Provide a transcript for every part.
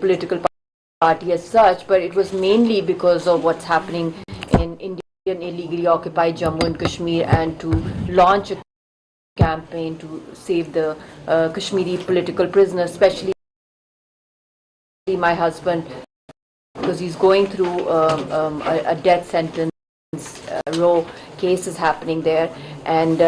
political party as such, but it was mainly because of what's happening in Indian illegally occupied Jammu and Kashmir, and to launch a campaign to save the Kashmiri political prisoners, especially my husband, because he's going through a death sentence. Raw cases happening there, and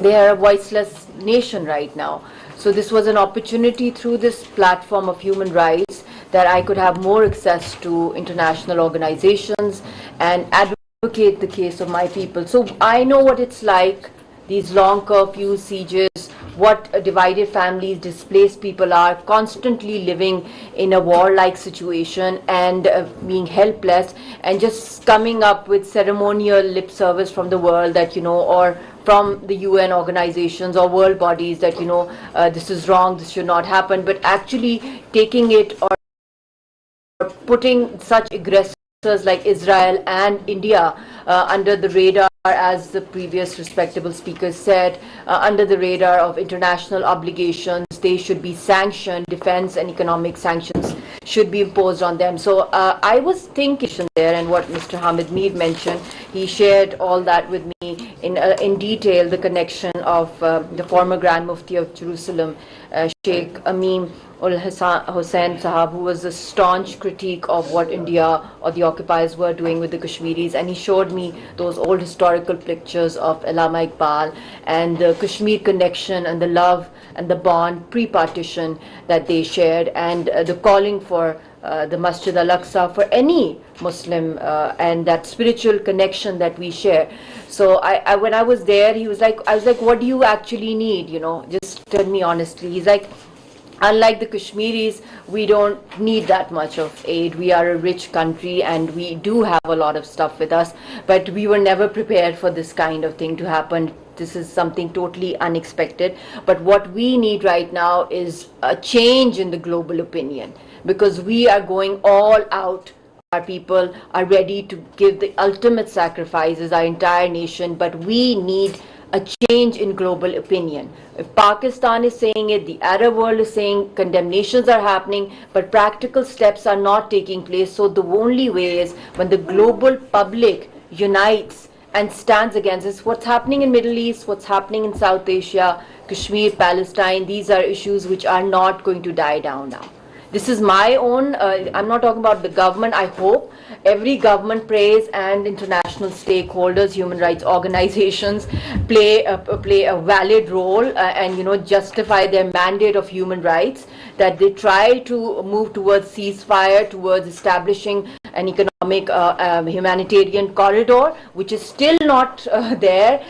they are a voiceless nation right now. So this was an opportunity through this platform of human rights that I could have more access to international organizations and advocate the case of my people. So I know what it's like, these long curfews, sieges, what divided families, displaced people are constantly living in a war-like situation and being helpless, and just coming up with ceremonial lip service from the world that, or from the UN organizations or world bodies that, this is wrong, this should not happen, but actually taking it or putting such aggressors like Israel and India under the radar, as the previous respectable speakers said, under the radar of international obligations. They should be sanctioned. Defense and economic sanctions should be imposed on them. So I was thinking there, and what Mr. Hamid Mir mentioned, he shared all that with me in detail, the connection of the former Grand Mufti of Jerusalem, Sheikh Amin Hussain Sahab, who was a staunch critique of what India or the occupiers were doing with the Kashmiris, and he showed me those old historical pictures of Allama Iqbal and the Kashmir connection and the love and the bond pre-partition that they shared, and the calling for the Masjid al-Aqsa for any Muslim, and that spiritual connection that we share. So when I was there, I was like, what do you actually need? Just tell me honestly. He's like, unlike the Kashmiris, we don't need that much of aid. We are a rich country and we do have a lot of stuff with us, but we were never prepared for this kind of thing to happen. This is something totally unexpected. But what we need right now is a change in the global opinion, because we are going all out. Our people are ready to give the ultimate sacrifices, our entire nation, but we need a change in global opinion. If Pakistan is saying it, the Arab world is saying, condemnations are happening, but practical steps are not taking place. So the only way is when the global public unites and stands against this. What's happening in Middle East, what's happening in South Asia, Kashmir, Palestine, these are issues which are not going to die down now. This is my own, I'm not talking about the government. I hope every government prays and international stakeholders, human rights organizations play a valid role and justify their mandate of human rights, that they try to move towards ceasefire, towards establishing an economic humanitarian corridor, which is still not there.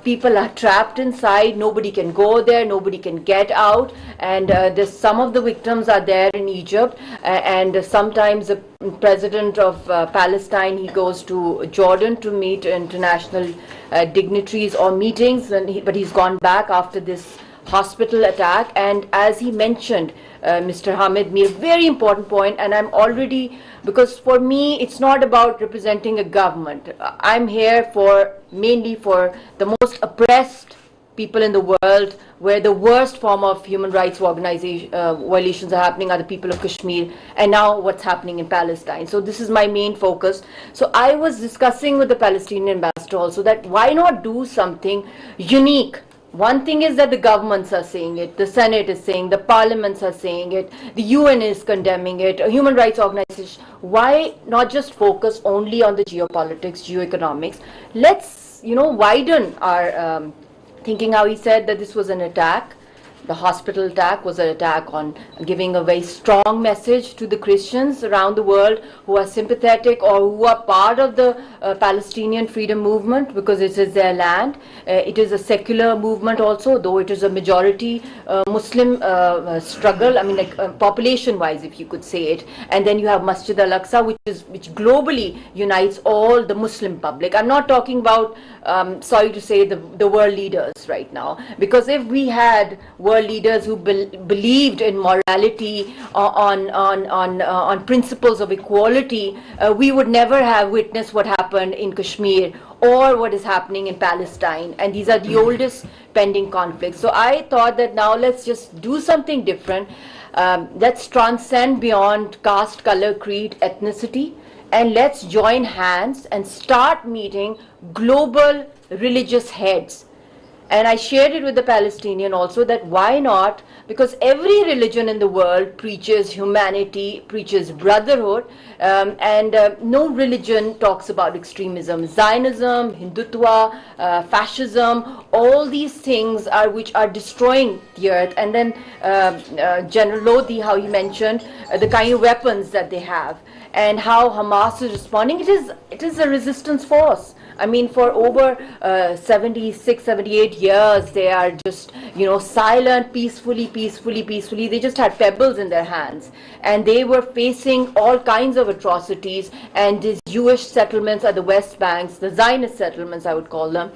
People are trapped inside. Nobody can go there. Nobody can get out. And some of the victims are there in Egypt. And sometimes the president of Palestine, he goes to Jordan to meet international dignitaries or meetings, but he's gone back after this hospital attack. And as he mentioned, Mr. Hamid Mir, very important point, and I'm already, because for me it's not about representing a government. I'm here mainly for the most oppressed people in the world, where the worst form of human rights violations are happening are the people of Kashmir, and now what's happening in Palestine. So this is my main focus. So I was discussing with the Palestinian ambassador also that why not do something unique. One thing is that the governments are saying it, the Senate is saying, the parliaments are saying it, the UN is condemning it, human rights organizations. Why not just focus only on the geopolitics, geoeconomics? Let's, widen our thinking. How he said that this was an attack. The hospital attack was an attack on giving a very strong message to the Christians around the world who are sympathetic or who are part of the Palestinian freedom movement, because it is their land. It is a secular movement also, though it is a majority Muslim struggle, I mean, like population-wise, if you could say it. And then you have Masjid al-Aqsa, which globally unites all the Muslim public. I'm not talking about, sorry to say, the world leaders right now, because if we had world leaders who believed in morality, on principles of equality, we would never have witnessed what happened in Kashmir or what is happening in Palestine, and these are the oldest pending conflicts. So I thought that now let's just do something different. Let's transcend beyond caste, color, creed, ethnicity, and let's join hands and start meeting global religious heads. And I shared it with the Palestinian also, that why not? Because every religion in the world preaches humanity, preaches brotherhood, and no religion talks about extremism. Zionism, Hindutva, fascism, all these things are which are destroying the earth. And then General Lodi, how he mentioned the kind of weapons that they have, and how Hamas is responding. It is a resistance force. I mean, for over 76, 78 years, they are just, silent, peacefully. They just had pebbles in their hands. And they were facing all kinds of atrocities. And these Jewish settlements at the West Banks, the Zionist settlements, I would call them,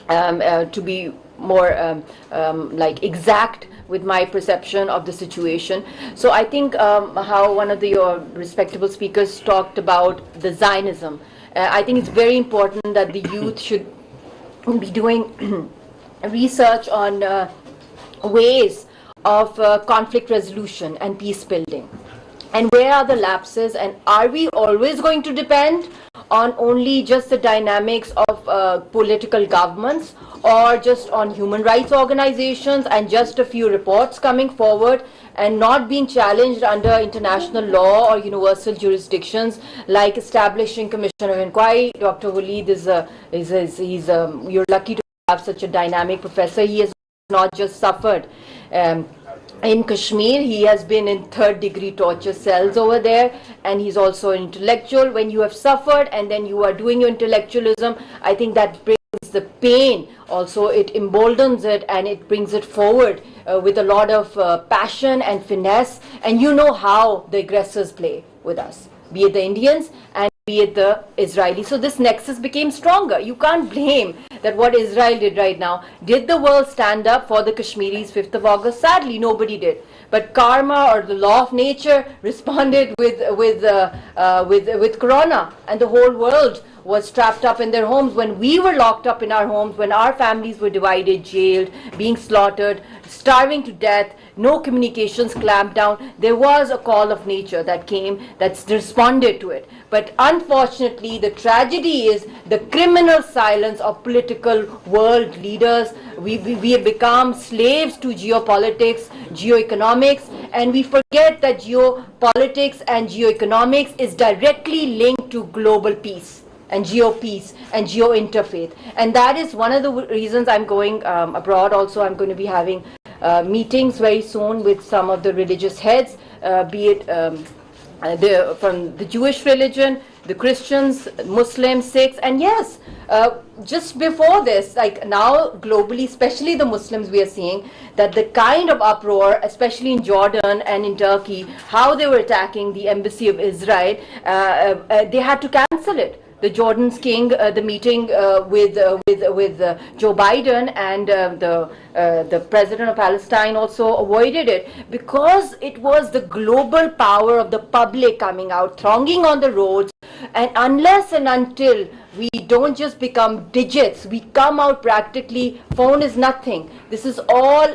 to be more like exact with my perception of the situation. So I think how one of your respectable speakers talked about the Zionism. I think it's very important that the youth should be doing research on ways of conflict resolution and peace building. And where are the lapses, and are we always going to depend on only just the dynamics of political governments, or just on human rights organizations and just a few reports coming forward and not being challenged under international law or universal jurisdictions, like establishing Commission of Inquiry? Dr. Walid you're lucky to have such a dynamic professor. He has not just suffered in Kashmir, he has been in third-degree torture cells over there, and he's also an intellectual. When you have suffered and then you are doing your intellectualism, I think that brings the pain also, it emboldens it and it brings it forward with a lot of passion and finesse. And you know how the aggressors play with us, be it the Indians and be it the Israelis. So this nexus became stronger. You can't blame that what Israel did right now. Did the world stand up for the Kashmiris 5th of August? Sadly, nobody did. But karma, or the law of nature, responded with Corona, and the whole world was trapped up in their homes. When we were locked up in our homes, when our families were divided, jailed, being slaughtered, starving to death, no communications, clamped down, there was a call of nature that came, that responded to it. But unfortunately, the tragedy is the criminal silence of political world leaders. We have become slaves to geopolitics, geoeconomics, and we forget that geopolitics and geoeconomics is directly linked to global peace and geo-peace and geo-interfaith. And that is one of the reasons I'm going abroad. Also, I'm going to be having meetings very soon with some of the religious heads, be it from the Jewish religion, the Christians, Muslims, Sikhs, and yes, just before this, like now globally, especially the Muslims, we are seeing that the kind of uproar, especially in Jordan and in Turkey, how they were attacking the embassy of Israel, they had to cancel it. The Jordan's king, the meeting with Joe Biden, and the president of Palestine also avoided it, because it was the global power of the public coming out, thronging on the roads. And unless and until we don't just become digits, we come out practically, phone is nothing. This is all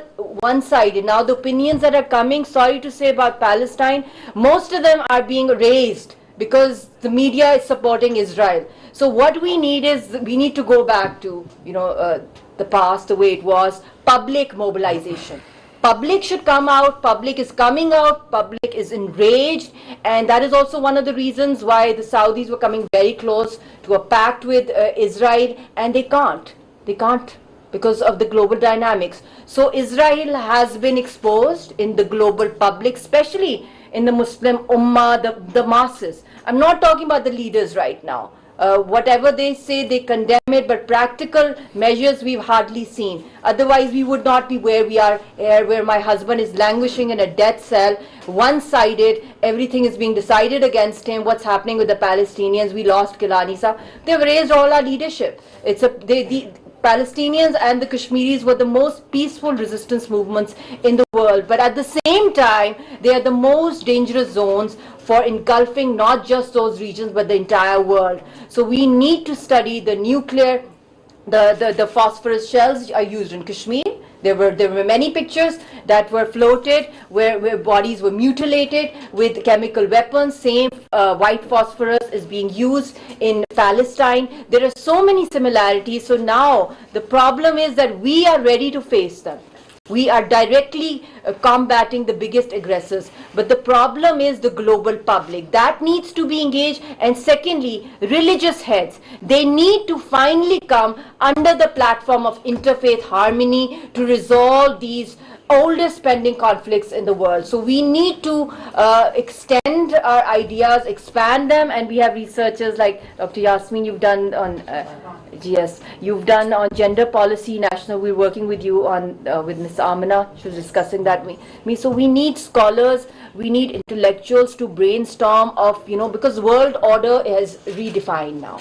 one-sided. Now the opinions that are coming, sorry to say, about Palestine, most of them are being raised because the media is supporting Israel. So what we need is, we need to go back to, the past, the way it was, public mobilization. Public should come out, public is coming out, public is enraged, and that is also one of the reasons why the Saudis were coming very close to a pact with Israel, and they can't because of the global dynamics. So Israel has been exposed in the global public, especially in the Muslim Ummah, the masses. I'm not talking about the leaders right now. Whatever they say, they condemn it, but practical measures we've hardly seen. Otherwise, we would not be where we are here, where my husband is languishing in a death cell, one-sided, everything is being decided against him. What's happening with the Palestinians? We lost Kilani Sahab. They've raised all our leadership. The Palestinians and the Kashmiris were the most peaceful resistance movements in the world, but at the same time, they are the most dangerous zones for engulfing not just those regions but the entire world. So we need to study the nuclear, the phosphorus shells are used in Kashmir. There were many pictures that were floated where bodies were mutilated with chemical weapons. Same white phosphorus is being used in Palestine. There are so many similarities. So now the problem is that we are ready to face them. We are directly combating the biggest aggressors. But the problem is the global public. That needs to be engaged. And secondly, religious heads. They need to finally come under the platform of interfaith harmony to resolve these oldest pending conflicts in the world. So we need to extend our ideas, expand them, and we have researchers like Dr. Yasin, you've done on GS, you've done on gender policy national. We're working with you on with Ms. Amina. She was discussing that with me. So we need scholars, we need intellectuals to brainstorm of, because world order is redefined now.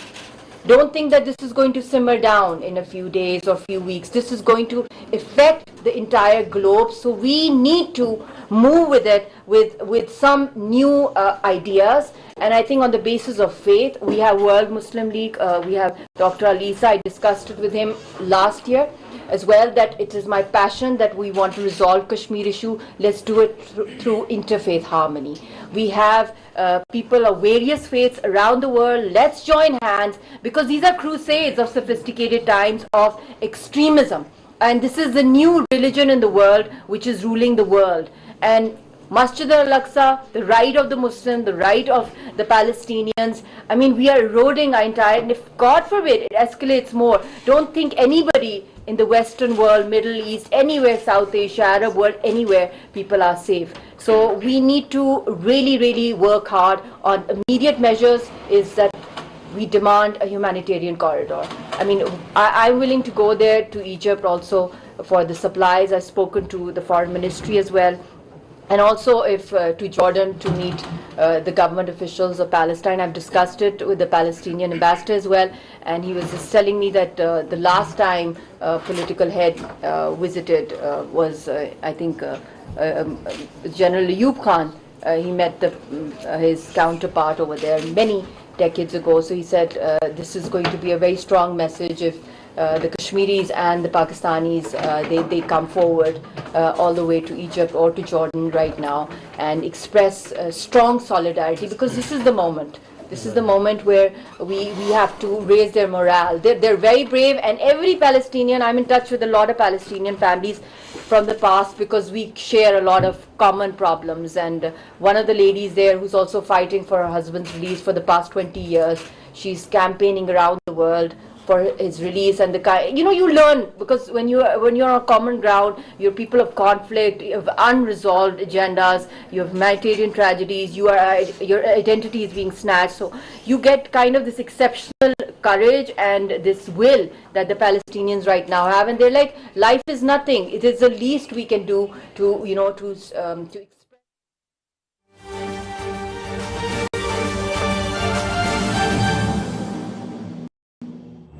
Don't think that this is going to simmer down in a few days or few weeks. This is going to affect the entire globe. So we need to move with it with some new ideas. And I think on the basis of faith, we have World Muslim League, we have Dr. Alisa. I discussed it with him last year as well, that it is my passion that we want to resolve Kashmir issue. Let's do it through interfaith harmony. We have people of various faiths around the world. Let's join hands, because these are crusades of sophisticated times of extremism. And this is the new religion in the world which is ruling the world. And Masjid al-Aqsa, the right of the Muslim, the right of the Palestinians. I mean, we are eroding our entire, and if God forbid it escalates more, don't think anybody in the Western world, Middle East, anywhere, South Asia, Arab world, anywhere, people are safe. So we need to really, really work hard on immediate measures. Is that we demand a humanitarian corridor. I mean, I'm willing to go there to Egypt also for the supplies. I've spoken to the foreign ministry as well. And also to Jordan to meet the government officials of Palestine. I've discussed it with the Palestinian ambassador as well, and he was just telling me that the last time political head visited was, I think, General Ayub Khan. He met his counterpart over there many decades ago. So he said this is going to be a very strong message if the Kashmiris and the Pakistanis, they come forward all the way to Egypt or to Jordan right now and express strong solidarity, because this is the moment. This is the moment where we have to raise their morale. They're very brave, and every Palestinian, I'm in touch with a lot of Palestinian families from the past, because we share a lot of common problems. And one of the ladies there who's also fighting for her husband's release for the past 20 years, she's campaigning around the world for his release. And you learn, because when you're on common ground, you're people of conflict, you have unresolved agendas, you have humanitarian tragedies, your identity is being snatched. So you get kind of this exceptional courage and this will that the Palestinians right now have, and they're like, life is nothing. It is the least we can do to